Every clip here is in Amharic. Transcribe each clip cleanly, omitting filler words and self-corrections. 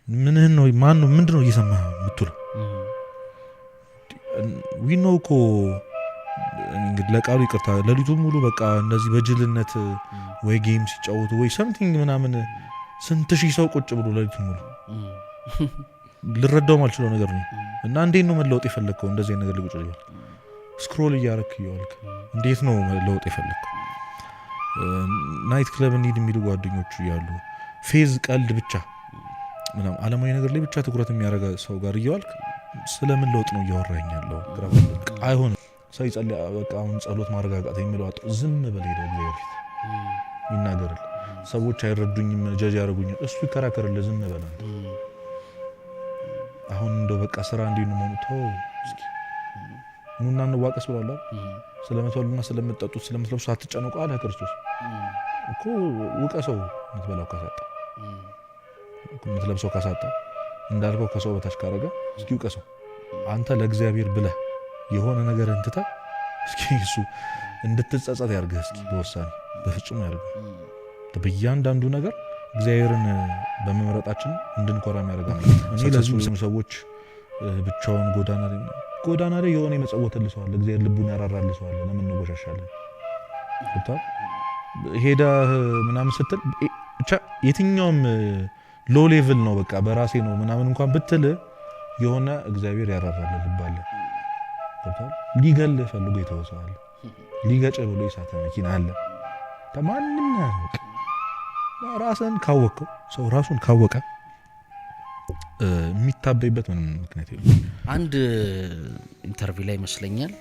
ምንህን ነው ማን ነው ምንድነው እየሰማህ የምትለው? ዊ ኖ እኮ እንግዲህ ለቃሉ ይቅርታ ለሊቱን ሙሉ በቃ እንደዚህ በጅልነት ወይ ጌም ሲጫወቱ ወይ ሰምቲንግ ምናምን ስንት ሺህ ሰው ቁጭ ብሎ ለሊቱን ሙሉ ልረዳው ማልችለው ነገር ነው። እና እንዴት ነው መለወጥ የፈለግከው? እንደዚህ ነገር ልቁጭ ይላል ስክሮል እያረክ ይዋልክ እንዴት ነው መለወጥ የፈለግከው? ናይት ክለብ እንሂድ የሚሉ ጓደኞቹ ያሉ ፌዝ ቀልድ ብቻ ምናምን ዓለማዊ ነገር ላይ ብቻ ትኩረት የሚያደርግ ሰው ጋር እያዋልክ ስለምን ለውጥ ነው እያወራኝ ያለው? አይሆንም። ሰው ይጸልይ በቃ አሁን ጸሎት ማረጋጋት የሚለው አጣ ዝም ብለህ ሄደህ እግዚአብሔር ፊት ይናገርልህ። ሰዎች አይረዱኝም ጀጅ ያደርጉኛል እሱ ይከራከርልህ ዝም በለው። አሁን እንደው በቃ ስራ እንዲህ ነው ተው እስኪ ኑና እንዋቀስ ብሏል። ስለምትበሉና ስለምትጠጡት ስለምትለብሱ አትጨነቁ አለ ክርስቶስ እኮ። ውቀሰው የምትበላው ካሳጣ የምትለብሰው ካሳጣ እንዳልከው ከሰው በታች ካረጋ እስኪ ውቀሰው። አንተ ለእግዚአብሔር ብለህ የሆነ ነገር እንትታ እስኪ እሱ እንድትጸጸት ያርግህ እስኪ በውሳኔ በፍጹም ያርግህ። በእያንዳንዱ ነገር እግዚአብሔርን በመምረጣችን እንድንኮራ የሚያደርጋል። እኔ ለዚህ ሰዎች ብቻውን ጎዳና ላይ የሆነ የመጸወተልህ ሰው አለ እግዚአብሔር ልቡን ያራራልህ ሰው አለ። ለምን እንወሻሻለን? ሄዳ ምናምን ስትል ብቻ የትኛውም ሎ ሌቭል ነው በቃ በራሴ ነው ምናምን እንኳን ብትል የሆነ እግዚአብሔር ያራራልህ ልብ አለ። ሊገልህ ፈልጎ የተወሰዋል ሊገጭ ብሎ የሳተ መኪና አለ። ማንም ያውቅ ራስን ካወቀው ሰው ራሱን ካወቀ የሚታበይበት ምንም ምክንያት የለም። አንድ ኢንተርቪው ላይ ይመስለኛል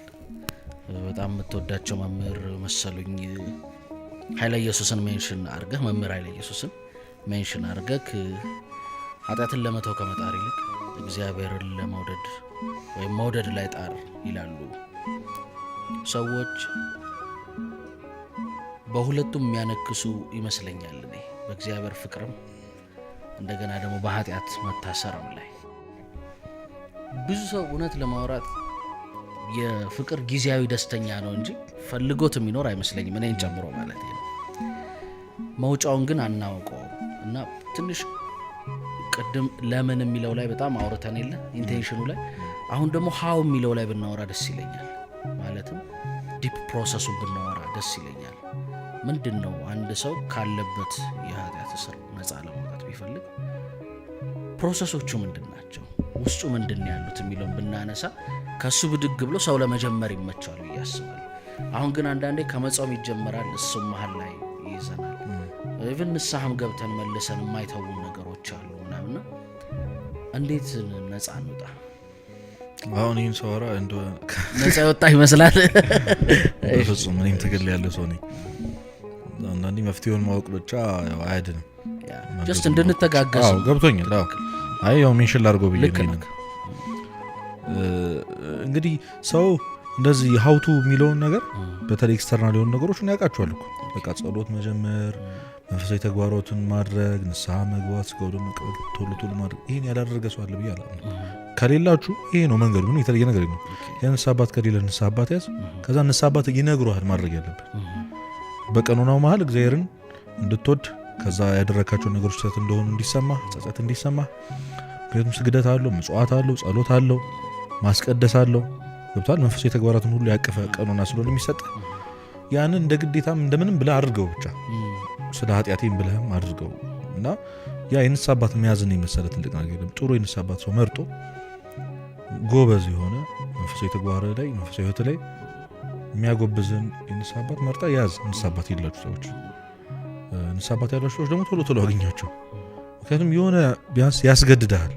በጣም የምትወዳቸው መምህር መሰሉኝ ኃይለ ኢየሱስን ሜንሽን አድርገህ መምህር ኃይለ ኢየሱስን ሜንሽን አድርገህ ኃጢአትን ለመተው ከመጣር ይልቅ እግዚአብሔርን ለመውደድ ወይም መውደድ ላይ ጣር ይላሉ ሰዎች። በሁለቱም የሚያነክሱ ይመስለኛል እኔ በእግዚአብሔር ፍቅርም እንደገና ደግሞ በኃጢአት መታሰርም ላይ ብዙ ሰው እውነት ለማውራት የፍቅር ጊዜያዊ ደስተኛ ነው እንጂ ፈልጎት የሚኖር አይመስለኝም እኔን ጨምሮ ማለት ነው። መውጫውን ግን አናውቀው እና ትንሽ ቅድም ለምን የሚለው ላይ በጣም አውርተን የለ ኢንቴንሽኑ ላይ አሁን ደግሞ ሃው የሚለው ላይ ብናወራ ደስ ይለኛል። ማለትም ዲፕ ፕሮሰሱን ብናወራ ደስ ይለኛል። ምንድነው አንድ ሰው ካለበት የኃጢአት እስር ነፃ ለመውጣት ቢፈልግ ፕሮሰሶቹ ምንድናቸው ውስጡ ምንድን ያሉት የሚለውን ብናነሳ ከሱ ብድግ ብሎ ሰው ለመጀመር ይመቻሉ ያስባል። አሁን ግን አንዳንዴ ከመጾም ይጀምራል እሱም መሃል ላይ ይይዘናል። ኢቭን ንስሐም ገብተን መልሰን የማይተው ነገሮች አሉ ምናምን። እንዴት ነፃ እንውጣ? አሁን ይህን ሰወራ እንደ ነፃ ወጣ ይመስላል። በፍጹም እኔም ትግል ያለ ሰው ነኝ። አንዳንዴ መፍትሄውን ማወቅ ብቻ አይደለም ጀስት እንድንተጋገዝ ገብቶኛል። አይ ያው ሜንሽን ላድርገው ብዬ ነው። እንግዲህ ሰው እንደዚህ ሀውቱ የሚለውን ነገር በተለይ ኤክስተርናል የሆኑ ነገሮችን ያውቃቸዋል እኮ በቃ ጸሎት መጀመር፣ መንፈሳዊ ተግባራትን ማድረግ፣ ንስሐ መግባት፣ ስጋው ደግሞ ቶሎ ማድረግ። ይሄን ያላደረገ ሰው አለ ብዬ አላምንም። ከሌላችሁ ይሄ ነው መንገዱ። ምን የተለየ ነገር ነው? የንስሐ አባት ከሌለ ንስሐ አባት ያዝ። ከዛ ንስሐ አባት ይነግሩሃል ማድረግ ያለብህ በቀኖናው መሃል እግዚአብሔርን እንድትወድ ከዛ ያደረካቸው ነገሮች ጸጸት እንደሆኑ እንዲሰማ ጸጸት እንዲሰማ። ምክንያቱም ስግደት አለው፣ ምጽዋት አለው፣ ጸሎት አለው፣ ማስቀደስ አለው። ገብቷል? መንፈሳዊ ተግባራትን ሁሉ ያቀፈ ቀኖና ስለሆነ የሚሰጥ ያንን እንደ ግዴታም እንደምንም ብለህ አድርገው ብቻ ስለ ኃጢአቴም ብለህም አድርገው እና ያ የንስሐ አባት መያዝን የመሰለ ትልቅ ነገር የለም። ጥሩ የንስሐ አባት ሰው መርጦ ጎበዝ የሆነ መንፈሳዊ ተግባር ላይ መንፈሳዊ ህይወት ላይ የሚያጎብዝን የንስሐ አባት መርጣ ያዝ። ንስሐ አባት የሌላችሁ ሰዎች ንስሐ አባት ያላችሁ ሰዎች ደግሞ ቶሎ አግኛቸው። ምክንያቱም የሆነ ቢያንስ ያስገድድሃል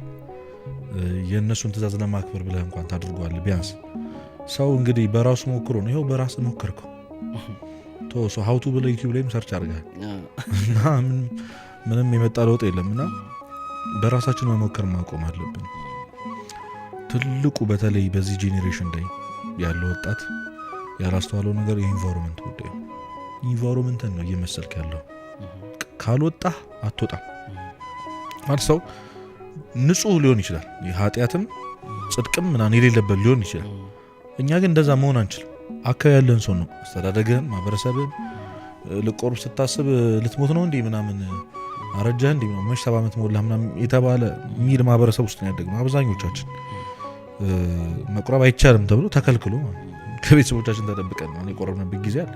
የእነሱን ትእዛዝ ለማክበር ብለህ እንኳን ታድርገዋለህ። ቢያንስ ሰው እንግዲህ በራሱ ሞክሮ ነው። ይኸው በራስ ሞከርከው ሰው ሀውቱ ብለህ ዩቲዩብ ላይም ሰርች አድርገሃል እና ምንም የመጣ ለውጥ የለም። እና በራሳችን መሞከር ማቆም አለብን። ትልቁ በተለይ በዚህ ጄኔሬሽን ላይ ያለው ወጣት ያላስተዋለው ነገር የኢንቫይሮንመንት ጉዳይ ነው። ኢንቫይሮንመንትን ነው እየመሰልክ ያለው። ካልወጣህ አትወጣም ማለት ሰው ንጹህ ሊሆን ይችላል፣ የኃጢአትም ጽድቅም ምናምን የሌለበት ሊሆን ይችላል። እኛ ግን እንደዛ መሆን አንችልም። አካባቢ ያለን ሰው ነው አስተዳደግህን፣ ማህበረሰብህን ልቆርብ ስታስብ ልትሞት ነው እንዴ ምናምን አረጃህ እንዴ ነው መሽ 7 ዓመት ሞላ ምናምን የተባለ ሚል ማህበረሰብ ውስጥ ነው ያደግነው አብዛኞቻችን። መቁረብ አይቻልም ተብሎ ተከልክሎ ከቤተሰቦቻችን ተደብቀን ነው የቆረብንበት ጊዜ አለ።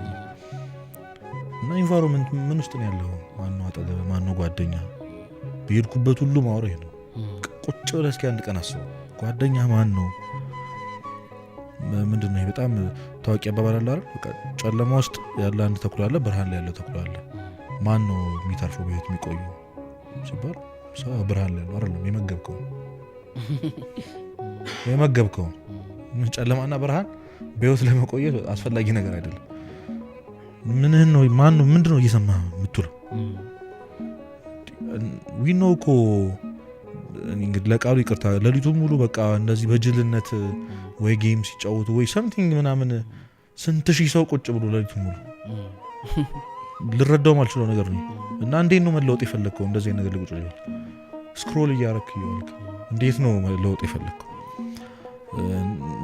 እና ኢንቫይሮንመንት ምን ውስጥ ነው ያለው? ማነው አጠገብ ማነው ጓደኛ? በሄድኩበት ሁሉ ማውራ ይሄ ነው። ቁጭ ብለህ እስኪ አንድ ቀን አስበው ጓደኛ ማን ነው? ምንድነው ይሄ በጣም ታዋቂ አባባል አለ አይደል? በቃ ጨለማ ውስጥ ያለ አንድ ተኩላ አለ፣ ብርሃን ላይ ያለ ተኩላ አለ። ማን ነው የሚተርፈው በህይወት የሚቆዩ ሲባል ሰው ብርሃን ላይ ያለው አይደለም የመገብከው ጨለማና ብርሃን በህይወት ለመቆየት አስፈላጊ ነገር አይደለም። ምንህን ነው ማን ነው ምንድነው እየሰማህ የምትለው? ዊ ኖ እኮ እንግዲህ ለቃሉ ይቅርታ ለሊቱን ሙሉ በቃ እንደዚህ በጅልነት ወይ ጌም ሲጫወቱ ወይ ሰምቲንግ ምናምን ስንት ሺህ ሰው ቁጭ ብሎ ለሊቱን ሙሉ ልረዳው ማልችለው ነገር ነው። እና እንዴት ነው መለወጥ የፈለግከው? እንደዚህ ነገር ሊቁጭ ይላል ስክሮል እያረክ ይዋልክ እንዴት ነው መለወጥ የፈለግከው?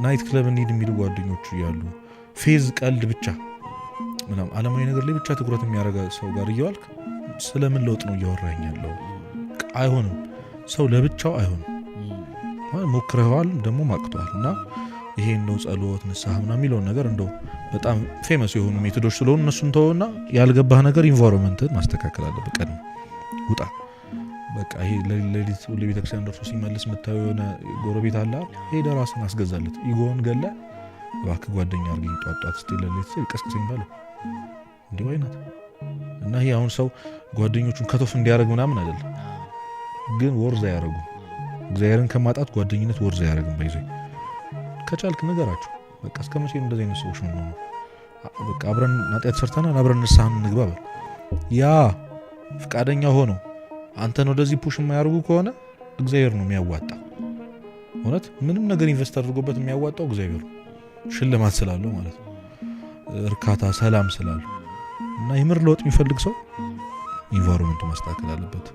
ናይት ክለብ እንሂድ የሚሉ ጓደኞቹ ያሉ ፌዝ ቀልድ ብቻ ምናምን ዓለማዊ ነገር ላይ ብቻ ትኩረት የሚያደርጋ ሰው ጋር እየዋልክ ስለምን ለውጥ ነው እያወራኝ ያለው? አይሆንም። ሰው ለብቻው አይሆንም። ሞክረዋል ደግሞ ማቅቷል። እና ይሄን ነው ጸሎት ንስሐ ምናምን የሚለውን ነገር እንደው በጣም ፌመስ የሆኑ ሜቶዶች ስለሆኑ እነሱን ተወውና ያልገባህ ነገር ኢንቫይሮንመንትን ማስተካከል አለብህ። ቀድሞ ውጣ። በቃ ይሄ ለሊት ለቤተክርስቲያን ደርሶ ሲመለስ የምታየው የሆነ ጎረቤት አለ ሄደህ ራስን አስገዛለት። ኢጎን ገለ እባክህ ጓደኛ አድርገኝ ጧጧት ስትል ለሊት ቀስቅሰኝ ባለው እንዲህ አይነት እና ይሄ አሁን ሰው ጓደኞቹን ከቶፍ እንዲያደርግ ምናምን አይደለም፣ ግን ወርዝ አያደርጉም። እግዚአብሔርን ከማጣት ጓደኝነት ወርዝ አያደርግም። ባይዘይ ከቻልክ ነገራቸው በቃ እስከ መቼ እንደዚህ አይነት ሰዎች ነው? በቃ አብረን ኃጢአት ሰርተናል አብረን ንስሐ እንግባ በል። ያ ፍቃደኛ ሆኖ አንተን ወደዚህ ፑሽ የማያደርጉ ከሆነ እግዚአብሔር ነው የሚያዋጣ። እውነት ምንም ነገር ኢንቨስት አድርጎበት የሚያዋጣው እግዚአብሔር ነው። ሽልማት ስላለው ማለት ነው፣ እርካታ ሰላም ስላለው። እና የምር ለውጥ የሚፈልግ ሰው ኢንቫይሮንመንቱ ማስተካከል አለበት።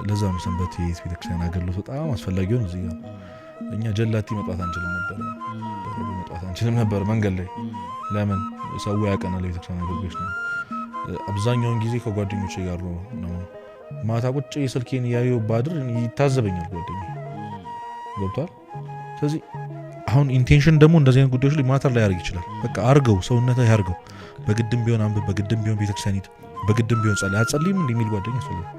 ለዛ ነው ሰንበት የቤተክርስቲያን አገልግሎት በጣም አስፈላጊ ነው። እዚህ ጋር እኛ ጀላቲ መጣት አንችልም ነበር መንገድ ላይ። ለምን ሰው ያቀናል? የቤተክርስቲያን አገልግሎት ነው። አብዛኛውን ጊዜ ከጓደኞቼ ጋር ነው። ማታ ቁጭ የስልኬን ያዩ ባድር ይታዘበኛል ጓደኛ ገብቷል። ስለዚህ አሁን ኢንቴንሽን ደግሞ እንደዚህ አይነት ጉዳዮች ላይ ማተር ላይ ያርግ ይችላል። በቃ አርገው ሰውነታ ያርገው። በግድም ቢሆን አንብብ፣ በግድም ቢሆን ቤተክርስቲያን ሂድ፣ በግድም ቢሆን ጸልይ። አጸልይም እንዴ የሚል ጓደኛ ያስፈልጋል።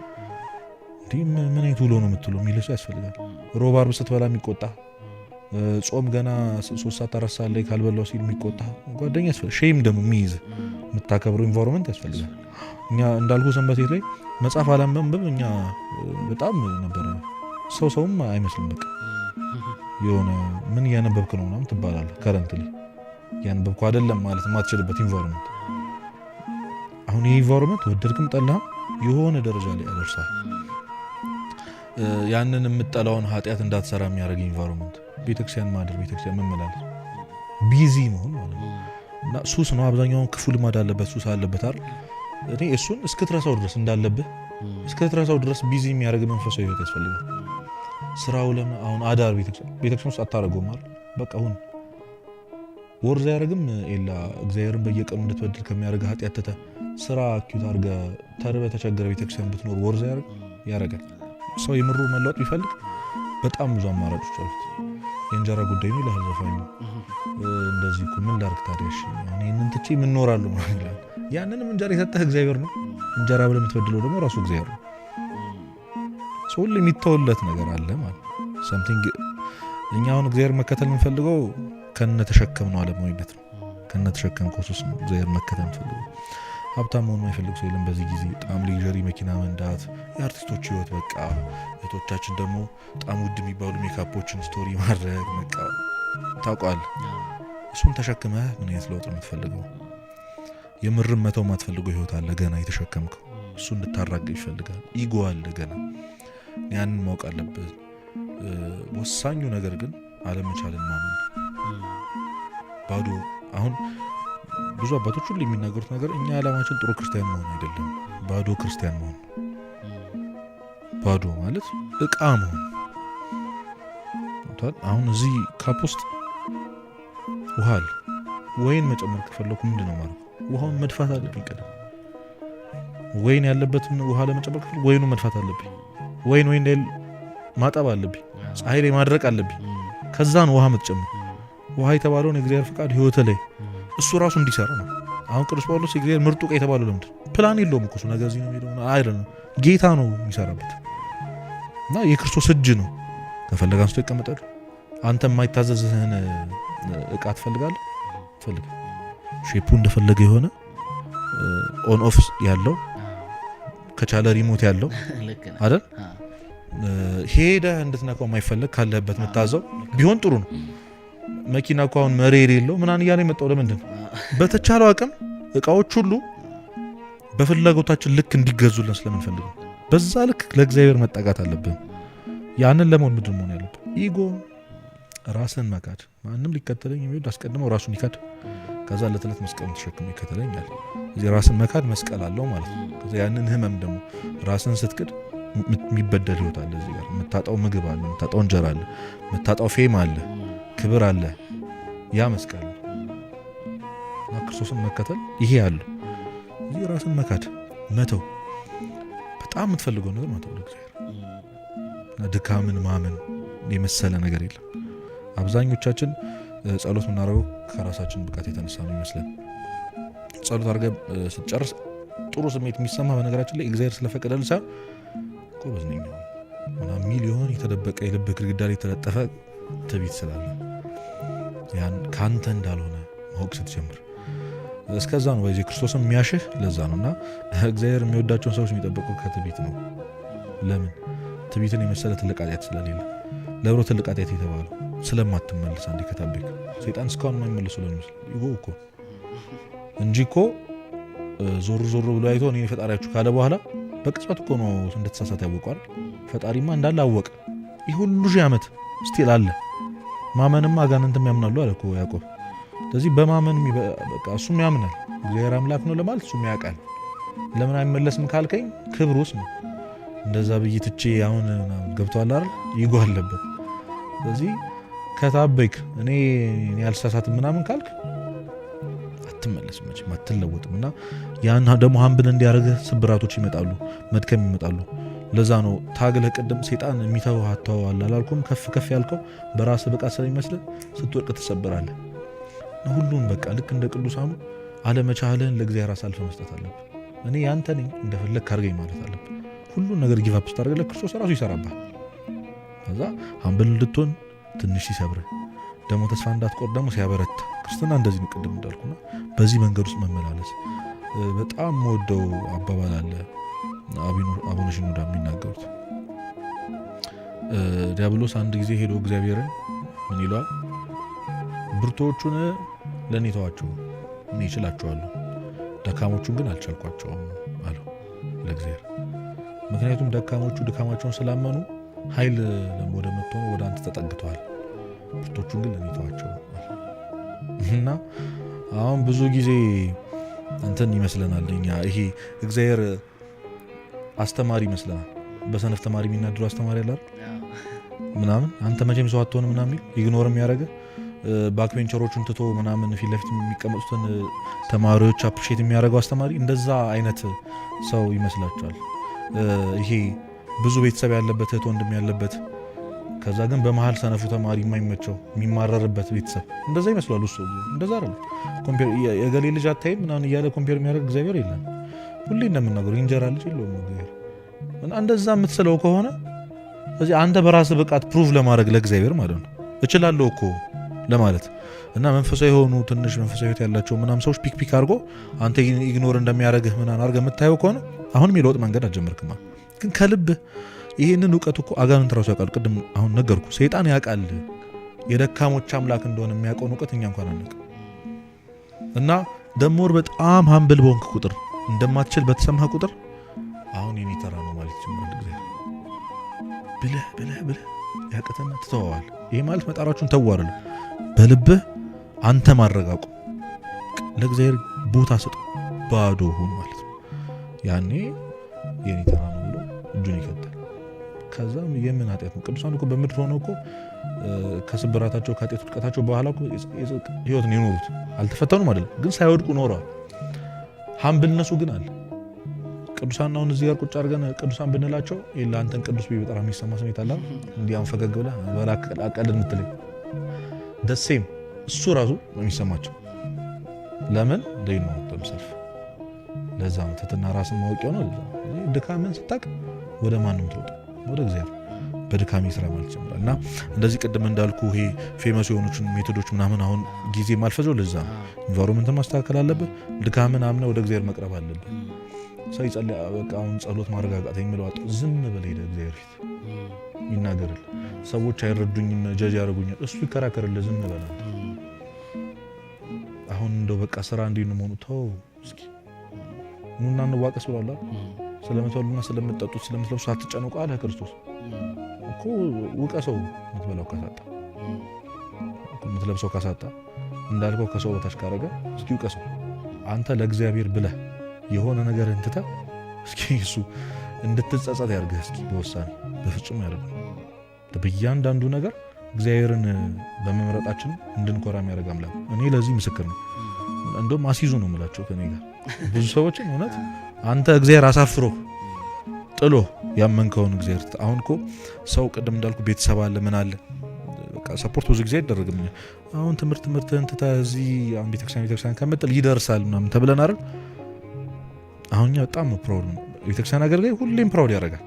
እንዴ ምን አይነት ውሎ ነው የምትለው የሚል ሰው ያስፈልጋል። ሮብ ዓርብ ስትበላ የሚቆጣ ጾም ገና 3 ሰዓት 4 ሰዓት ላይ ካልበላው ሲል የሚቆጣ ጓደኛ ያስፈልጋል። ሼም ደግሞ የሚይዝ የምታከብረው ኢንቫይሮንመንት ያስፈልጋል። እኛ እንዳልኩ ሰንበቴ ላይ መጽሐፍ አላንበብ እኛ በጣም ነበር ሰውም አይመስልም። በቃ የሆነ ምን እያነበብክ ነው ምናምን ትባላለህ። ከረንትሊ እያነበብኩ አይደለም ማለት የማትችልበት ኢንቫይሮንመንት። አሁን ይህ ኢንቫይሮንመንት ወደድክም ጠላህም የሆነ ደረጃ ላይ ያደርሳል። ያንን የምጠላውን ኃጢአት እንዳትሰራ የሚያደርግ ኢንቫይሮንመንት ቤተክርስቲያን ማድር፣ ቤተክርስቲያን መመላለስ፣ ቢዚ መሆን ማለት ነው። እና ሱስ ነው አብዛኛውን ክፉ ልማድ አለበት፣ ሱስ አለበት አይደል? እኔ እሱን እስክትረሳው ድረስ እንዳለብህ እስክትረሳው ድረስ ቢዚ የሚያደርግ መንፈሳዊ ህይወት ያስፈልጋል። ስራው ለምን አሁን አዳር ቤተክርስቲያን ውስጥ አታረገውም አይደል? በቃ አሁን ወርዝ ያደርግም ኤላ እግዚአብሔርን በየቀኑ እንድትበድል ከሚያደርግ ኃጢአት ተተ ስራ አኪዩት አድርገ ተርበ ተቸገረ ቤተክርስቲያን ብትኖር ወርዝ ያደርጋል። ሰው የምሩ መለወጥ ቢፈልግ በጣም ብዙ አማራጮች አሉት። የእንጀራ ጉዳይ ነው ይላል ዘፋኙ። እንደዚህ እኮ ምን ላድርግ ታዲያ እሺ አሁን ይሄንን ትቼ ምን እኖራለሁ ማለት ይላል። ያንንም እንጀራ የሰጠህ እግዚአብሔር ነው። እንጀራ ብለህ የምትበድለው ደግሞ ራሱ እግዚአብሔር ነው። ሰው ሁሉ የሚተውለት ነገር አለ ማለት something። እኛ አሁን እግዚአብሔር መከተል የምንፈልገው ከነ ተሸከምነው ዓለማዊነት ነው። ከነ ተሸከምከው ሱስ ነው እግዚአብሔር መከተል የምንፈልገው። ሀብታም መሆን የማይፈልግ ሰው የለም በዚህ ጊዜ። በጣም ሌጀሪ መኪና መንዳት፣ የአርቲስቶች ህይወት በቃ እህቶቻችን ደግሞ በጣም ውድ የሚባሉ ሜካፖችን ስቶሪ ማድረግ በቃ ታውቃለህ። እሱን ተሸክመህ ምን አይነት ለውጥ የምትፈልገው? የምርም መተው የማትፈልገው ህይወት አለ ገና የተሸከምከው። እሱ እንድታራግፍ ይፈልጋል። ኢጎ አለ ገና። ያንን ማወቅ አለብህ። ወሳኙ ነገር ግን አለመቻልን ማመን። ባዶ አሁን ብዙ አባቶች ሁሉ የሚናገሩት ነገር እኛ ዓላማችን ጥሩ ክርስቲያን መሆን አይደለም፣ ባዶ ክርስቲያን መሆን። ባዶ ማለት እቃ መሆን። አሁን እዚህ ካፕ ውስጥ ውሃ አለ። ወይን መጨመር ከፈለኩ ምንድነው ማለት? ውሃውን መድፋት አለብኝ ቀደም። ወይን ያለበትን ውሃ ለመጨመር ከፈለኩ ወይኑ መድፋት አለብኝ። ወይን ማጠብ አለብኝ። ፀሐይ ላይ ማድረቅ አለብኝ። ከዛ ነው ውሃ የምትጨምር። ውሃ የተባለውን የእግዚአብሔር ፍቃድ ህይወት ላይ እሱ ራሱ እንዲሰራ ነው። አሁን ቅዱስ ጳውሎስ የእግዚአብሔር ምርጡ ዕቃ የተባለው ለምንድን ፕላን የለውም እኮ እሱ ነገር እዚህ ነው የሚለው አይደለም። ጌታ ነው የሚሰራበት እና የክርስቶስ እጅ ነው። ከፈለገ አንስቶ ይቀመጣል። አንተ የማይታዘዝህን ዕቃ ትፈልጋለህ? ትፈልግ ሼፑ እንደፈለገ የሆነ ኦን ኦፍ ያለው ከቻለ ሪሞት ያለው አይደል? ሄደህ እንድትነካው የማይፈልግ ካለህበት የምታዘው ቢሆን ጥሩ ነው። መኪና እኮ አሁን መሪ የሌለው ምናምን እያለ የመጣው ለምንድን ነው? በተቻለው አቅም እቃዎች ሁሉ በፍላጎታችን ልክ እንዲገዙልን ስለምንፈልግ ነው። በዛ ልክ ለእግዚአብሔር መጠጋት አለብን። ያንን ለመሆን ምንድን መሆን ያለብን? ኢጎ፣ ራስን መካድ። ማንም ሊከተለኝ የሚወድ አስቀድመው ራሱን ይካድ፣ ከዛ ለተለት መስቀሉን ተሸክሞ ይከተለኛል። እዚህ ራስን መካድ መስቀል አለው ማለት ነው። ከዛ ያንን ህመም ደግሞ ራስን ስትክድ የሚበደል ህይወት አለ። እዚህ ጋር የምታጣው ምግብ አለ፣ የምታጣው እንጀራ አለ፣ የምታጣው ፌም አለ፣ ክብር አለ። ያ መስቀል እና ክርስቶስን መከተል ይሄ አለ። እዚህ ራስን መካድ መተው፣ በጣም የምትፈልገው ነገር መተው ለእግዚአብሔር እና ድካምን ማመን የመሰለ ነገር የለም። አብዛኞቻችን ጸሎት የምናደርገው ከራሳችን ብቃት የተነሳ ነው ይመስለን። ጸሎት አድርገህ ስትጨርስ ጥሩ ስሜት የሚሰማ በነገራችን ላይ እግዚአብሔር ስለፈቀደልህ ሳይሆን ጎበዝ ነኝ ምናምን ሚሊዮን የተደበቀ የልብ ግድግዳ ላይ የተለጠፈ ትዕቢት ስላለ ያን ካንተ እንዳልሆነ ማወቅ ስትጀምር እስከዛ ነው በዚህ ክርስቶስን የሚያሽህ ለዛ ነው። እና እግዚአብሔር የሚወዳቸውን ሰዎች የሚጠበቀው ከትዕቢት ነው። ለምን? ትዕቢትን የመሰለ ትልቅ ኃጢአት ስለሌለ። ለብሮ ትልቅ ኃጢአት የተባለው ስለማትመለስ አንዴ ከታበይክ ሰይጣን እስካሁን የማይመለሱ ለሚመስል ይጎ እኮ እንጂ እኮ ዞር ዞር ብሎ አይቶ እኔ ፈጣሪያችሁ ካለ በኋላ በቅጽበት እኮ ነው እንደተሳሳተ ያወቀዋል። ፈጣሪማ እንዳለ አወቀ። ይህ ሁሉ ሺህ ዓመት ስቲል አለ። ማመንማ አጋንንትም ያምናሉ አለ እኮ ያዕቆብ። ስለዚህ በማመን በቃ እሱም ያምናል። እግዚአብሔር አምላክ ነው ለማለት እሱም ያውቃል። ለምን አይመለስም ካልከኝ ክብሩስ ነው። እንደዛ ብዬ ትቼ አሁን ገብቷል አይደል? ይጎ አለበት። ስለዚህ ከታበይክ እኔ ያልሳሳትም ምናምን ካልክ አትመለስም፣ መቼም አትለወጥም። እና ያን ደግሞ ሀምብል እንዲያደርግህ ስብራቶች ይመጣሉ፣ መድከም ይመጣሉ። ለዛ ነው ታግለህ ቅድም ሰይጣን የሚተው አተዋል አላልኩም? ከፍ ከፍ ያልከው በራስህ ብቃት ስለሚመስልህ ስትወድቅ ትሰበራለህ። ሁሉን በቃ ልክ እንደ ቅዱሳኑ አለመቻልህን ለእግዚአብሔር አሳልፈህ መስጠት አለብህ። እኔ ያንተ ነኝ እንደፈለግ ካርገኝ ማለት አለብህ። ሁሉን ነገር ጊቭ አፕ ስታደርግ ክርስቶስ ራሱ ይሰራባል። ከዛ ሀምብል እንድትሆን ትንሽ ሲሰብርህ ደግሞ ተስፋ እንዳትቆርጥ ደግሞ ሲያበረታ ክርስትና እንደዚህ ነው። ቅድም እንዳልኩና በዚህ መንገድ ውስጥ መመላለስ በጣም ወደው አባባል አለ አቡነ ሽኖዳ የሚናገሩት። ዲያብሎስ አንድ ጊዜ ሄዶ እግዚአብሔርን ምን ይለዋል? ብርቶቹን ለእኔ ተዋቸው፣ እኔ እችላቸዋለሁ፣ ደካሞቹን ግን አልቻልኳቸውም አለው ለእግዚአብሔር። ምክንያቱም ደካሞቹ ድካማቸውን ስላመኑ ኃይል ወደ ምትሆኑ ወደ አንተ ተጠግተዋል፣ ብርቶቹን ግን ለእኔ ተዋቸው። እና አሁን ብዙ ጊዜ እንትን ይመስለናል እኛ ይሄ እግዚአብሔር አስተማሪ ይመስለናል። በሰነፍ ተማሪ የሚናድሩ አስተማሪ አለ ምናምን አንተ መቼም ሰው አትሆንም ምናምን ኢግኖር የሚያደርግ ባክቤንቸሮቹን ትቶ ምናምን ፊት ለፊት የሚቀመጡትን ተማሪዎች አፕሪሼት የሚያደርገው አስተማሪ እንደዛ አይነት ሰው ይመስላችኋል። ይሄ ብዙ ቤተሰብ ያለበት እህት ወንድም ያለበት ከዛ ግን በመሀል ሰነፉ ተማሪ የማይመቸው የሚማረርበት ቤተሰብ እንደዛ ይመስላል። እሱ እንደዛ አይደለም። ኮምፔር የገሌ ልጅ አታይም ምናምን እያለ ኮምፔር የሚያደርግ እግዚአብሔር የለም። ሁሌ እንደምናገሩ እንጀራ ልጅ የለውም እግዚአብሔር። እና እንደዛ የምትስለው ከሆነ ስለዚህ አንተ በራስህ ብቃት ፕሩቭ ለማድረግ ለእግዚአብሔር ማለት ነው እችላለሁ እኮ ለማለት እና መንፈሳዊ የሆኑ ትንሽ መንፈሳዊ ህይወት ያላቸው ምናምን ሰዎች ፒክ አድርጎ አንተ ኢግኖር እንደሚያደርግህ ምናምን አድርገህ የምታየው ከሆነ አሁንም የለውጥ መንገድ አትጀምርክማ። ግን ከልብህ ይህንን እውቀት እኮ አጋንንት ራሱ ያውቃል። ቅድም አሁን ነገርኩ፣ ሰይጣን ያውቃል የደካሞች አምላክ እንደሆነ የሚያውቀውን እውቀት እኛ እንኳን አናውቅም። እና ደሞር በጣም ሀምብል በሆንክ ቁጥር እንደማትችል በተሰማህ ቁጥር አሁን የኔ ተራ ነው ማለት ጀምራል ብለህ ያቀተና ትተዋዋል። ይሄ ማለት መጣራችሁን ተዋረሉ። በልብህ አንተ ማረጋቁ ለእግዚአብሔር ቦታ ስጥ፣ ባዶ ሁን ማለት ነው። ያኔ የኔ ተራ ነው ብሎ እጁን ይከተል። ከዛም የምን ኃጢአት ነው? ቅዱሳን እኮ በምድር ሆነው እኮ ከስብራታቸው ከኃጢአት ውድቀታቸው በኋላ እኮ ህይወትን የኖሩት አልተፈተኑም አይደለም፣ ግን ሳይወድቁ ኖረዋል። ሀምብልነሱ ግን አለ። ቅዱሳን አሁን እዚህ ጋር ቁጭ አድርገን ቅዱሳን ብንላቸው ለአንተን ቅዱስ ቢበጣ የሚሰማ ስሜት አለ እንዲህ አንፈገግ ብለህ አቀልድ የምትለኝ ደሴም እሱ ራሱ ነው የሚሰማቸው። ለምን ደይ ነው ተምሰልፍ ለዛ ትትና ራስን ማወቅ ነው። ድካምን ስታቅ ወደ ማንም ትወጣ ወደ እግዚአብሔር በድካሚ ስራ ማለት ይችላል። እና እንደዚህ ቅድም እንዳልኩ ይሄ ፌመስ የሆኑችን ሜቶዶች ምናምን አሁን ጊዜ ማልፈጀው ለዛ ነው። ኢንቫይሮንመንት ማስተካከል አለበት። ድካምን አምነ ወደ እግዚአብሔር መቅረብ አለበት። ሰው ይጸልይ በቃ አሁን ጸሎት ማረጋጋት የሚለው አጥ ዝም በል ሄደ እግዚአብሔር ፊት ይናገርል። ሰዎች አይረዱኝም ጀጅ ያደርጉኛል እሱ ይከራከርልህ ዝም በል። አሁን እንደው በቃ ስራ እንዲህ ነው ሆኖ ተው እስኪ ኑና እንዋቀስ ብሏል። ስለምትበሉና ስለምትጠጡት ስለምትለብሱ አትጨነቁ አለ ክርስቶስ እኮ። ውቀሰው የምትበላው ካሳጣ የምትለብሰው ካሳጣ እንዳልከው ከሰው በታች ካረገ እስኪ ውቀሰው። አንተ ለእግዚአብሔር ብለህ የሆነ ነገር እንትታ እስኪ እሱ እንድትጸጸት ያርግህ እስኪ በውሳኔ በፍጹም ያደርግ። በእያንዳንዱ ነገር እግዚአብሔርን በመምረጣችን እንድንኮራ የሚያደርግ አምላክ እኔ ለዚህ ምስክር ነው። እንደውም አሲዙ ነው የምላቸው ከኔ ጋር ብዙ ሰዎችን እውነት አንተ እግዚአብሔር አሳፍሮ ጥሎ ያመንከውን እግዚአብሔር አሁን እኮ ሰው ቅድም እንዳልኩ ቤተሰብ አለ ምን አለ በቃ ሰፖርት ብዙ ጊዜ አይደረግም። አሁን ትምህርትህን ትተህ እዚህ አሁን ቤተክርስቲያን ከምትል ይደርሳል ምናምን ተብለን አይደል? አሁን በጣም ፕራውድ ነው ቤተክርስቲያን አገልጋይ ሁሌም ፕራውድ ያደርጋል።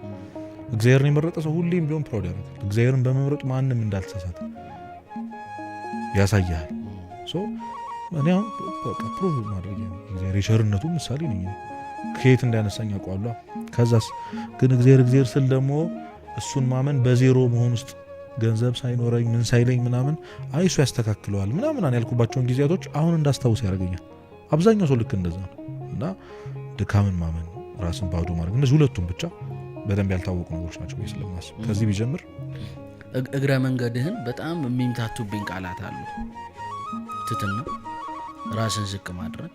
እግዚአብሔርን የመረጠ ሰው ሁሌም ቢሆን ፕራውድ ያደርጋል። እግዚአብሔርን በመምረጡ ማንም እንዳልተሳሳተ ያሳያል። ሶ እኔ አሁን በቃ ፕሩቭ ማድረግ እግዚአብሔር የቸርነቱ ምሳሌ ነኝ። ከየት እንዳነሳኝ አውቀዋለሁ። ከዛስ ግን እግዚአብሔር ስል ደግሞ እሱን ማመን በዜሮ መሆን ውስጥ ገንዘብ ሳይኖረኝ ምን ሳይለኝ ምናምን አይሱ ያስተካክለዋል ምናምን ያልኩባቸውን ጊዜያቶች አሁን እንዳስታውስ ያደርገኛል። አብዛኛው ሰው ልክ እንደዛ ነው። እና ድካምን ማመን ራስን ባዶ ማድረግ እነዚህ ሁለቱም ብቻ በደንብ ያልታወቁ ነገሮች ናቸው ስለማስብ ከዚህ ቢጀምር እግረ መንገድህን በጣም የሚምታቱብኝ ቃላት አሉ። ትትና፣ ራስን ዝቅ ማድረግ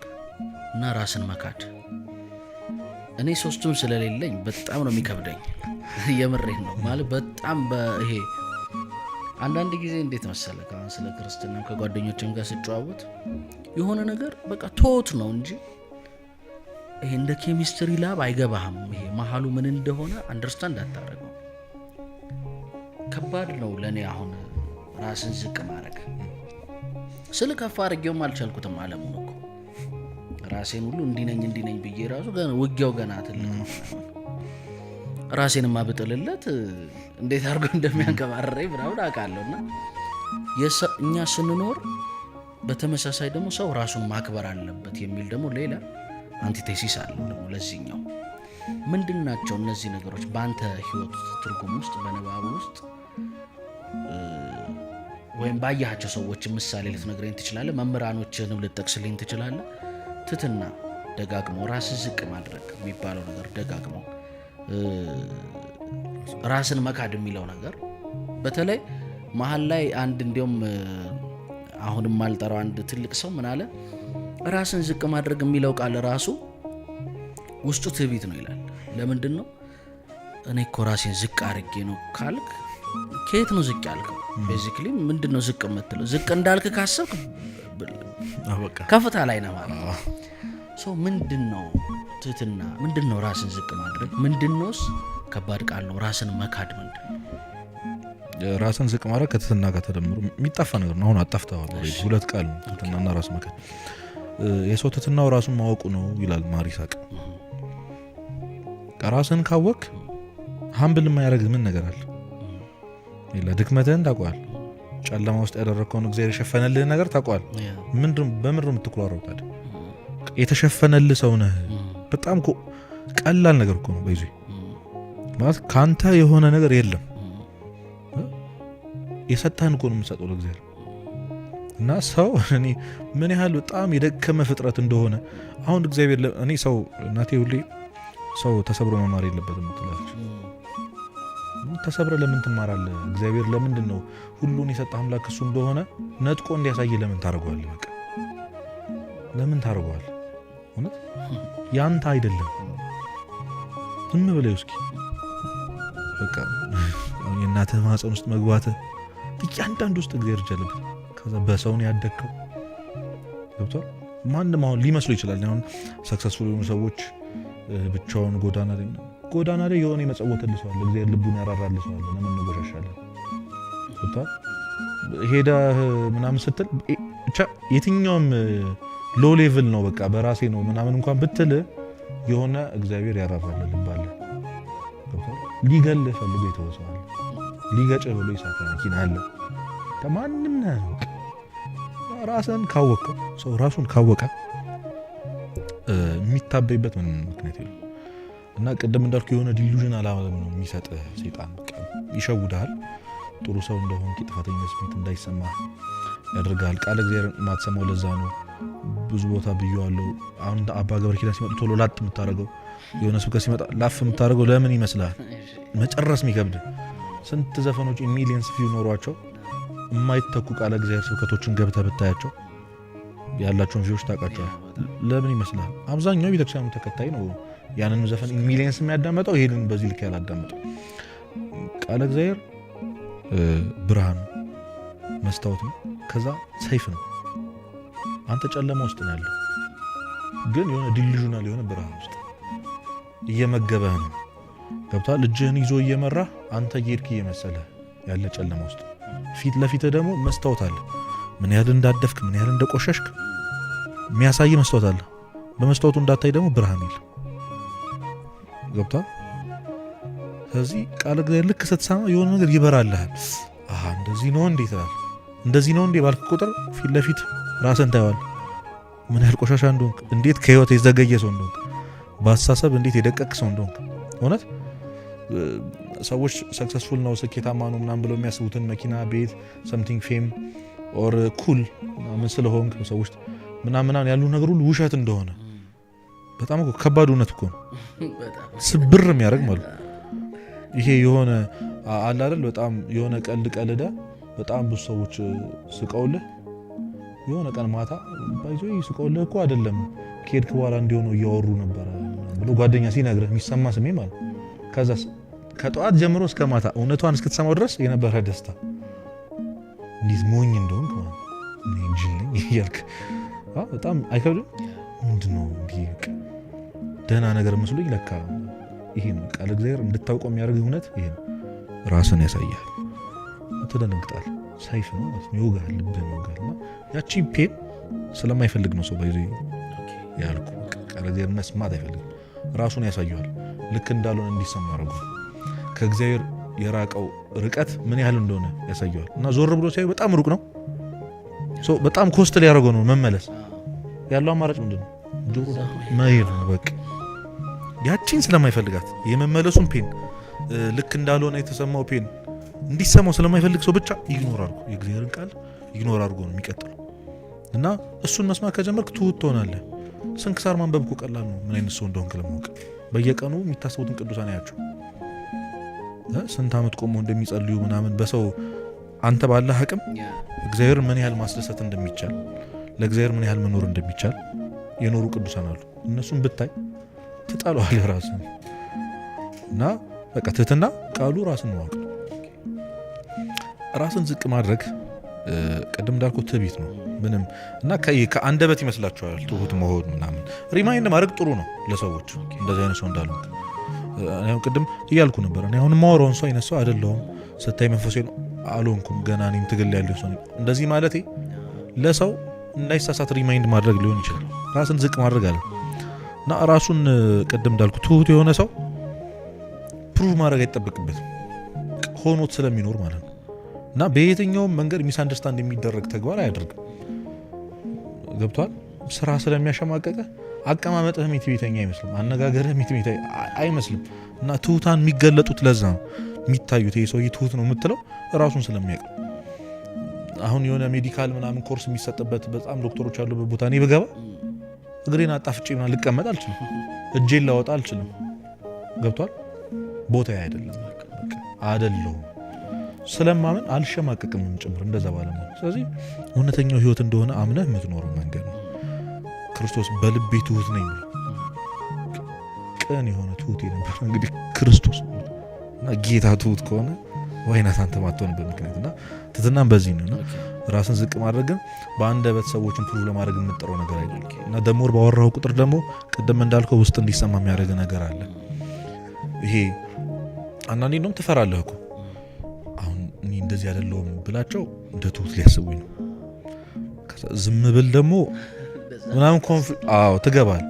እና ራስን መካድ። እኔ ሶስቱም ስለሌለኝ በጣም ነው የሚከብደኝ። የምሬን ነው ማለት በጣም ይሄ አንዳንድ ጊዜ እንዴት መሰለህ አሁን ስለ ክርስትና ከጓደኞችም ጋር ስጨዋወት የሆነ ነገር በቃ ቶት ነው እንጂ ይሄ እንደ ኬሚስትሪ ላብ አይገባህም። ይሄ መሀሉ ምን እንደሆነ አንደርስታንድ አታደርገው። ከባድ ነው ለኔ አሁን ራስን ዝቅ ማድረግ። ስለ ከፍ አድርጌውም አልቻልኩትም። ዓለሙን እኮ ራሴን ሁሉ እንዲነኝ ብዬ ራሱ ውጊያው ገና ትልቅ ነው። ራሴን ማብጥልለት እንዴት አድርጎ እንደሚያንከባረረኝ ምናምን አውቃለሁና እኛ ስንኖር በተመሳሳይ ደግሞ ሰው ራሱን ማክበር አለበት የሚል ደግሞ ሌላ አንቲቴሲስ አለ። ደግሞ ለዚህኛው ምንድናቸው እነዚህ ነገሮች በአንተ ህይወት ትርጉም ውስጥ በንባብ ውስጥ ወይም ባያቸው ሰዎች ምሳሌ ልትነግረኝ ትችላለህ? መምህራኖችህንም ልትጠቅስልኝ ትችላለህ? ትትና ደጋግሞ ራስን ዝቅ ማድረግ የሚባለው ነገር ደጋግሞ ራስን መካድ የሚለው ነገር በተለይ መሀል ላይ አንድ እንዲያውም አሁንም ማልጠራው አንድ ትልቅ ሰው ምን አለ፣ ራስን ዝቅ ማድረግ የሚለው ቃል ራሱ ውስጡ ትዕቢት ነው ይላል። ለምንድን ነው እኔ እኮ ራሴን ዝቅ አድርጌ ነው ካልክ ከየት ነው ዝቅ ያልከው? ቤዚክሊ ምንድን ነው ዝቅ የምትለው? ዝቅ እንዳልክ ካሰብክ ከፍታ ላይ ነው ማለት ነው። ሰው ምንድን ነው ትህትና? ምንድን ነው ራስን ዝቅ ማድረግ? ምንድን ነውስ? ከባድ ቃል ነው። ራስን መካድ ምንድን ነው? ራስን ዝቅ ማድረግ ከትህትና ጋር ተደምሮ የሚጣፋ ነገር ነው። አሁን አጣፍተዋል። ሁለት ቃል ነው ትህትናና ራስ መካድ። የሰው ትህትናው ራሱን ማወቁ ነው ይላል ማሪሳቅ። ራስን ካወቅ ሀምብል የማያደርግ ምን ነገር አለ? ድክመትህን ታውቀዋል። ጨለማ ውስጥ ያደረግከውን እግዚአብሔር የሸፈነልህን ነገር ታውቀዋል። በምንድን ነው የምትኩራራው ታዲያ? የተሸፈነልህ ሰው ነህ። በጣም ቀላል ነገር እኮ ነው። በይዙ ማለት ካንተ የሆነ ነገር የለም። የሰጠህን እኮ ነው የምትሰጠው ለእግዚአብሔር። እና ሰው እኔ ምን ያህል በጣም የደከመ ፍጥረት እንደሆነ አሁን እግዚአብሔር እኔ ሰው እናቴ ሁሌ ሰው ተሰብሮ መማር የለበትም ትላለች። ተሰብረ ለምን ትማራለህ? እግዚአብሔር ለምንድን ነው ሁሉን የሰጠህ አምላክ እሱ እንደሆነ ነጥቆ እንዲያሳይ ለምን ታደርገዋለህ? በቃ ለምን ታደርገዋለህ? እውነት ያንተ አይደለም። ዝም ብለህ እስኪ በቃ የእናትህ ማህፀን ውስጥ መግባትህ እያንዳንዱ ውስጥ እግዚአብሔር ይችላል። ከዛ በሰውን ያደግከው ገብቷል። ማንም አሁን ሊመስሉ ይችላል። አሁን ሰክሰስፉል የሆኑ ሰዎች ብቻውን ጎዳና ላይ የሆነ የመጸወተልሰዋል እግዚአብሔር ልቡን ያራራልሰዋል። ለምን እንጎሻሻለን? ሄዳ ምናምን ስትል ብቻ የትኛውም ሎ ሌቭል ነው በቃ በራሴ ነው ምናምን እንኳን ብትል የሆነ እግዚአብሔር ያራራል ልባለ ሊገልህ ፈልጎ የተወሰዋል ሊገጭህ ብሎ ይሳካ መኪና አለ ከማንም ነው። ራስን ካወቀ ሰው ራሱን ካወቀ የሚታበይበት ምንም ምክንያት የለም። እና ቅድም እንዳልኩ የሆነ ዲሉዥን አላለም ነው የሚሰጥህ ሰይጣን በቃ ይሸውዳል። ጥሩ ሰው እንደሆንክ ጥፋተኝነት ስሜት እንዳይሰማ ያደርጋል። ቃል እግዚአብሔር ማትሰማው ለዛ ነው። ብዙ ቦታ ብየዋለሁ። አሁን አባ ገብረ ኪዳን ሲመጡ ቶሎ ላጥ የምታደርገው የሆነ ስብከት ሲመጣ ላፍ የምታደርገው ለምን ይመስላል? መጨረስ የሚከብድ ስንት ዘፈኖች ሚሊየንስ ቪው ኖሯቸው የማይተኩ ቃል እግዚአብሔር ስብከቶችን ገብተህ ብታያቸው ያላቸውን ቪውዎች ታውቃቸዋል። ለምን ይመስላል? አብዛኛው ቤተክርስቲያኑ ተከታይ ነው ያንን ዘፈን ሚሊየንስ የሚያዳመጠው ይሄንን በዚህ ልክ ያላዳመጠው። ቃል እግዚአብሔር ብርሃን መስታወት ነው፣ ከዛ ሰይፍ ነው። አንተ ጨለማ ውስጥ ነው ያለው፣ ግን የሆነ ዲሉዥናል የሆነ ብርሃን ውስጥ እየመገበህ ነው። ገብቷል? እጅህን ይዞ እየመራህ አንተ ጌርክ እየመሰለህ ያለ ጨለማ ውስጥ ፊት ለፊት ደግሞ መስታወት አለ። ምን ያህል እንዳደፍክ ምን ያህል እንደቆሸሽክ የሚያሳይ መስታወት አለ። በመስታወቱ እንዳታይ ደግሞ ብርሃን ይል። ገብቷል? ስለዚህ ቃል እግዚአብሔር ልክ ስትሰማ የሆነ ነገር ይበራልሃል። አሃ እንደዚህ ነው እንዴ ትላለህ። እንደዚህ ነው እንዴ ባልክ ቁጥር ፊት ለፊት ራስን ታየዋለህ። ምን ያህል ቆሻሻ እንደሆንክ፣ እንዴት ከህይወት የዘገየ ሰው እንደሆንክ፣ በአስተሳሰብ እንዴት የደቀቅ ሰው እንደሆንክ። እውነት ሰዎች ሰክሰስፉል ነው ስኬታማ ነው ምናምን ብለው የሚያስቡትን መኪና፣ ቤት፣ ሰምቲንግ ፌም ኦር ኩል ምን ስለሆንክ ሰዎች ምናምን ያሉ ነገር ሁሉ ውሸት እንደሆነ በጣም እኮ ከባድ እውነት እኮ ነው። ስብር የሚያደርግ ማለት ይሄ የሆነ አለ አይደል? በጣም የሆነ ቀልድ ቀልደ በጣም ብዙ ሰዎች ስቀውልህ የሆነ ቀን ማታ ባይዞ ስቀውልህ እኮ አይደለም ከሄድክ በኋላ እንዲሆነው እያወሩ ነበር ብሎ ጓደኛ ሲነግርህ የሚሰማ ስሜ ማለት ከዛ ከጠዋት ጀምሮ እስከ ማታ እውነቷን እስክትሰማው ድረስ የነበረ ደስታ እንዴት ሞኝ እንደሆንክ ማለት ነው እንጂ ይያልክ በጣም አይከብድም። ምንድነው እንዲህ ደህና ነገር መስሎኝ ለካ ይሄ ነው ቃል እግዚአብሔር እንድታውቀው የሚያደርግ እውነት ይሄ ነው። ራስን ያሳያል። ተደነግጣል። ሰይፍ ነው ማለት ነው። ይወጋል፣ ልብህን ይወጋልና ያቺ ፔን ስለማይፈልግ ነው ሰው ባይዘ ያልኩ ቃል እግዚአብሔር መስማት አይፈልግም። ራሱን ያሳየዋል። ልክ እንዳልሆነ እንዲሰማ ያደርጉ ከእግዚአብሔር የራቀው ርቀት ምን ያህል እንደሆነ ያሳየዋል። እና ዞር ብሎ ሲያዩ በጣም ሩቅ ነው። በጣም ኮስት ሊያደርገው ነው መመለስ። ያለው አማራጭ ምንድነው? ጆሮ መሄድ ነው በቃ። ያቺን ስለማይፈልጋት የመመለሱን ፔን ልክ እንዳልሆነ የተሰማው ፔን እንዲሰማው ስለማይፈልግ ሰው ብቻ ኢግኖር አድርጎ የእግዚአብሔርን ቃል ኢግኖር አድርጎ ነው የሚቀጥለው። እና እሱን መስማት ከጀመርክ ትሁት ትሆናለህ። ስንክሳር ማንበብ እኮ ቀላል ነው ምን አይነት ሰው እንደሆንክ ለማወቅ። በየቀኑ የሚታሰቡትን ቅዱሳን ያቸው ስንት ዓመት ቆሞ እንደሚጸልዩ ምናምን በሰው አንተ ባለህ አቅም እግዚአብሔር ምን ያህል ማስደሰት እንደሚቻል ለእግዚአብሔር ምን ያህል መኖር እንደሚቻል የኖሩ ቅዱሳን አሉ። እነሱን ብታይ ትጣለዋለህ ራስን። እና በቃ ትህትና ቃሉ ራስን ማወቅ ነው። ራስን ዝቅ ማድረግ ቀደም እንዳልኩት ትዕቢት ነው ምንም። እና ከአንደበት ይመስላችኋል ትሁት መሆን ምናምን ሪማይንድ ማድረግ ጥሩ ነው ለሰዎች እንደዚህ አይነት ሰው እንዳሉ። እኔ ቅድም እያልኩ ነበር እኔ አሁን ማወራውን ሰው አይነት ሰው አይደለሁም። ስታይ መንፈሴ ነው አልሆንኩም ገና እኔም ትግል ያለው ሰው እንደዚህ ማለቴ ለሰው እንዳይሳሳት ሪማይንድ ማድረግ ሊሆን ይችላል። ራስን ዝቅ ማድረግ አለ እና ራሱን ቅድም እንዳልኩ ትሁት የሆነ ሰው ፕሩቭ ማድረግ አይጠበቅበትም ሆኖት ስለሚኖር ማለት ነው። እና በየትኛውም መንገድ ሚስ አንደርስታንድ የሚደረግ ተግባር አያደርግም። ገብቷል? ስራ ስለሚያሸማቀቀ አቀማመጥህ ሚትቤተኛ አይመስልም፣ አነጋገርህ ሚትቤተኛ አይመስልም። እና ትሁታን የሚገለጡት ለዛ ነው የሚታዩት። ይሄ ሰውዬ ትሁት ነው የምትለው ራሱን ስለሚያውቅ። አሁን የሆነ ሜዲካል ምናምን ኮርስ የሚሰጥበት በጣም ዶክተሮች ያሉበት ቦታ እኔ ብገባ እግሬን አጣፍጬ ምናምን ልቀመጥ አልችልም፣ እጄን ላወጣ አልችልም። ገብቷል? ቦታ አይደለም አይደለሁም ስለማመን አልሸማቀቅም ጭምር እንደዛ ባለማለት። ስለዚህ እውነተኛው ህይወት እንደሆነ አምነህ የምትኖረው መንገድ ነው። ክርስቶስ በልቤ ትሁት ነኝ ቅን የሆነ ትሁት ነበር እንግዲህ ክርስቶስ እና ጌታ ትሁት ከሆነ ዋይናት አንተ ማትሆንበት ምክንያት እና ትህትናም በዚህ ነው። ራስን ዝቅ ማድረግ ግን በአንደበት ሰዎችን ፕሩቭ ለማድረግ የምንጠራው ነገር አይደለም። እና ደሞር ባወራው ቁጥር ደግሞ ቅድም እንዳልከው ውስጥ እንዲሰማ የሚያደርግ ነገር አለ። ይሄ አንዳንዴ እንደውም ትፈራለህ እኮ አሁን እኔ እንደዚህ አይደለሁም ብላቸው እንደ ትሁት ሊያስቡኝ ነው። ዝም ብል ደግሞ ምናምን ትገባል።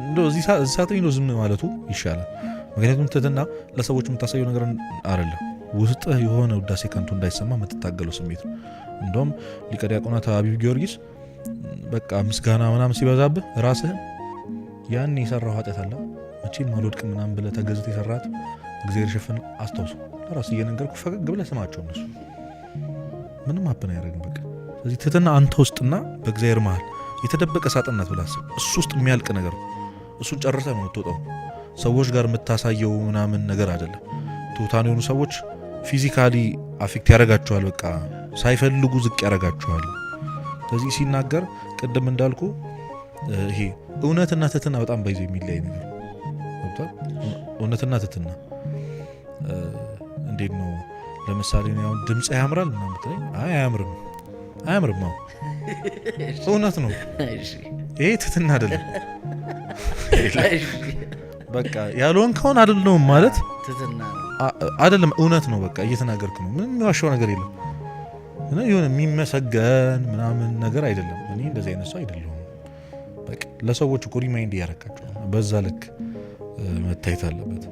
እንደው እዚህ ሰዓት ነው ዝም ማለቱ ይሻላል። ምክንያቱም ትህትና ለሰዎች የምታሳየው ነገር አይደለም፣ ውስጥ የሆነ ውዳሴ ከንቱ እንዳይሰማ የምትታገለው ስሜት ነው። እንደውም ሊቀ ዲያቆናት አቢብ ጊዮርጊስ በቃ ምስጋና ምናምን ሲበዛብህ ራስህን ያን የሰራው ኃጢአት አለ መቼም አልወድቅም ምናምን ብለህ ተገዝተህ የሰራት እግዚአብሔር ሸፈን አስታውሱ። ለራስህ እየነገርኩ ፈገግ ብለህ ስማቸው። እነሱ ምንም አብን አያደርግም። በቃ ስለዚህ ትህትና አንተ ውስጥና በእግዚአብሔር መሀል የተደበቀ ሳጥናት ብለህ አስብ። እሱ ውስጥ የሚያልቅ ነገር ነው። እሱን ጨርሰህ ነው የምትወጣው። ሰዎች ጋር የምታሳየው ምናምን ነገር አይደለም። ትሁታን የሆኑ ሰዎች ፊዚካሊ አፌክት ያደርጋቸዋል። በቃ ሳይፈልጉ ዝቅ ያደርጋቸዋል። ስለዚህ ሲናገር ቅድም እንዳልኩ ይሄ እውነትና ትህትና በጣም ባይዘው የሚለያይ ነገር ነው። እውነትና ትህትና እንዴት ነው? ለምሳሌ ነው ድምጽ ያምራል ምናምን ብትለኝ አያምርም ነው እውነት ነው። ይሄ ትህትና አይደለም። በቃ ያልሆን ከሆነ አይደለም ማለት ትህትና አይደለም፣ እውነት ነው። በቃ እየተናገርክ ነው። ምንም የሚዋሻው ነገር የለም። እና የሆነ የሚመሰገን ምናምን ነገር አይደለም። እኔ እንደዚህ አይነት ሰው አይደለሁም። በቃ ለሰዎች እኮ ሪማይንድ እያረካቸው በዛ ልክ መታየት አለበት።